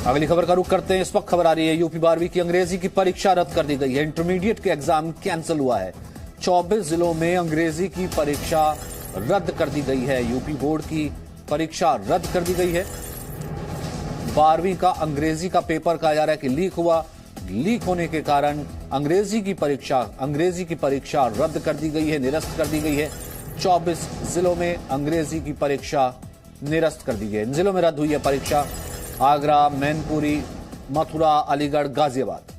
अगली खबर का रुख करते हैं। इस वक्त खबर आ रही है यूपी 12वीं की अंग्रेजी की परीक्षा रद्द कर दी गई है। इंटरमीडिएट के एग्जाम कैंसिल हुआ है। 24 जिलों में अंग्रेजी की परीक्षा रद्द कर दी गई है। यूपी बोर्ड की परीक्षा रद्द कर दी गई है। 12वीं का अंग्रेजी का पेपर कहा जा रहा है कि लीक हुआ। लीक होने के कारण अंग्रेजी की परीक्षा रद्द कर दी गई है, निरस्त कर दी गई है। 24 जिलों में अंग्रेजी की परीक्षा निरस्त कर दी गई है। इन जिलों में रद्द हुई है परीक्षा। आगरा, मैनपुरी, मथुरा, अलीगढ़, गाजियाबाद।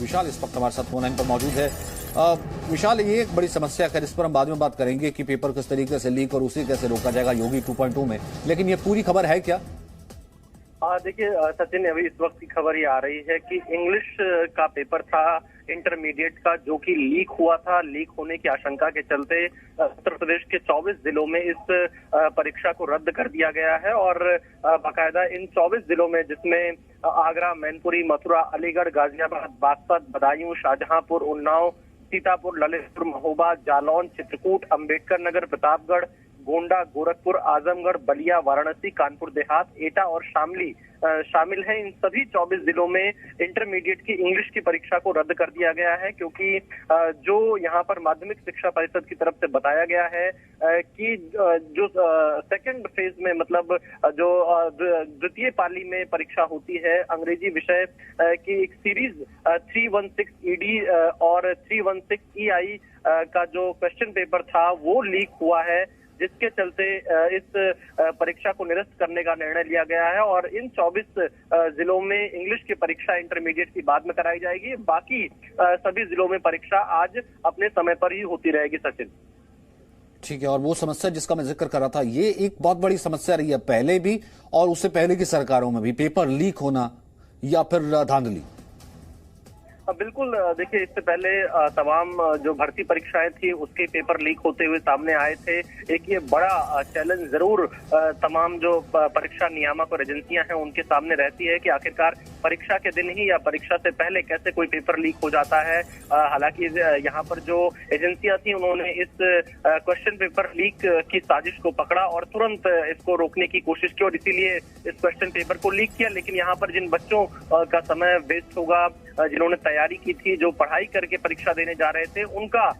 विशाल इस वक्त हमारे साथ फोन लाइन पर मौजूद है। विशाल, ये एक बड़ी समस्या है, इस पर हम बाद में बात करेंगे कि पेपर किस तरीके से लीक और उसे कैसे रोका जाएगा योगी 2.2 में, लेकिन ये पूरी खबर है क्या? देखिए सचिन, अभी इस वक्त की खबर ये आ रही है कि इंग्लिश का पेपर था इंटरमीडिएट का, जो कि लीक हुआ था। लीक होने की आशंका के चलते उत्तर प्रदेश के 24 जिलों में इस परीक्षा को रद्द कर दिया गया है। और बाकायदा इन 24 जिलों में, जिसमें आगरा, मैनपुरी, मथुरा, अलीगढ़, गाजियाबाद, बागपत, बदायूं, शाहजहांपुर, उन्नाव, सीतापुर, ललितपुर, महोबा, जालौन, चित्रकूट, अंबेडकर नगर, प्रतापगढ़, गोंडा, गोरखपुर, आजमगढ़, बलिया, वाराणसी, कानपुर देहात, एटा और शामली शामिल है। इन सभी 24 जिलों में इंटरमीडिएट की इंग्लिश की परीक्षा को रद्द कर दिया गया है, क्योंकि जो यहाँ पर माध्यमिक शिक्षा परिषद की तरफ से बताया गया है कि जो सेकंड फेज में, मतलब जो द्वितीय पाली में परीक्षा होती है अंग्रेजी विषय की एक सीरीज 316 ईडी और 316 EI का जो क्वेश्चन पेपर था वो लीक हुआ है, जिसके चलते इस परीक्षा को निरस्त करने का निर्णय लिया गया है। और इन 24 जिलों में इंग्लिश की परीक्षा इंटरमीडिएट की बाद में कराई जाएगी। बाकी सभी जिलों में परीक्षा आज अपने समय पर ही होती रहेगी। सचिन, ठीक है। और वो समस्या जिसका मैं जिक्र कर रहा था, ये एक बहुत बड़ी समस्या रही है पहले भी और उससे पहले की सरकारों में भी, पेपर लीक होना या फिर धांधली। बिल्कुल, देखिए इससे पहले तमाम जो भर्ती परीक्षाएं थी उसके पेपर लीक होते हुए सामने आए थे। एक ये बड़ा चैलेंज जरूर तमाम जो परीक्षा नियामक और एजेंसियां हैं उनके सामने रहती है कि आखिरकार परीक्षा के दिन ही या परीक्षा से पहले कैसे कोई पेपर लीक हो जाता है। हालांकि यहाँ पर जो एजेंसियां थी उन्होंने इस क्वेश्चन पेपर लीक की साजिश को पकड़ा और तुरंत इसको रोकने की कोशिश की और इसीलिए इस क्वेश्चन पेपर को लीक किया। लेकिन यहाँ पर जिन बच्चों का समय वेस्ट होगा, जिन्होंने तैयारी की थी, जो पढ़ाई करके परीक्षा देने जा रहे थे, उनका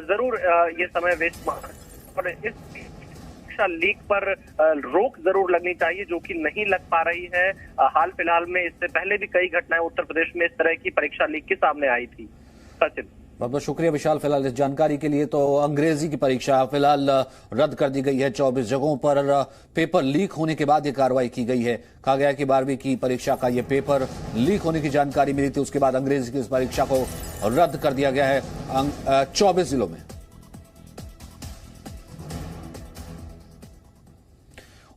जरूर ये समय वेस्ट और इस परीक्षा लीक पर रोक जरूर लगनी चाहिए, जो कि नहीं लग पा रही है। हाल फिलहाल में इससे पहले भी कई घटनाएं उत्तर प्रदेश में इस तरह की परीक्षा लीक के सामने आई थी। सचिन, बहुत बहुत शुक्रिया विशाल फिलहाल इस जानकारी के लिए। तो अंग्रेजी की परीक्षा फिलहाल रद्द कर दी गई है। 24 जगहों पर पेपर लीक होने के बाद ये कार्रवाई की गई है। कहा गया कि 12वीं की परीक्षा का ये पेपर लीक होने की जानकारी मिली थी, उसके बाद अंग्रेजी की इस परीक्षा को रद्द कर दिया गया है 24 जिलों में।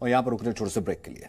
और यहां पर रुक रहे छोटे से ब्रेक के लिए।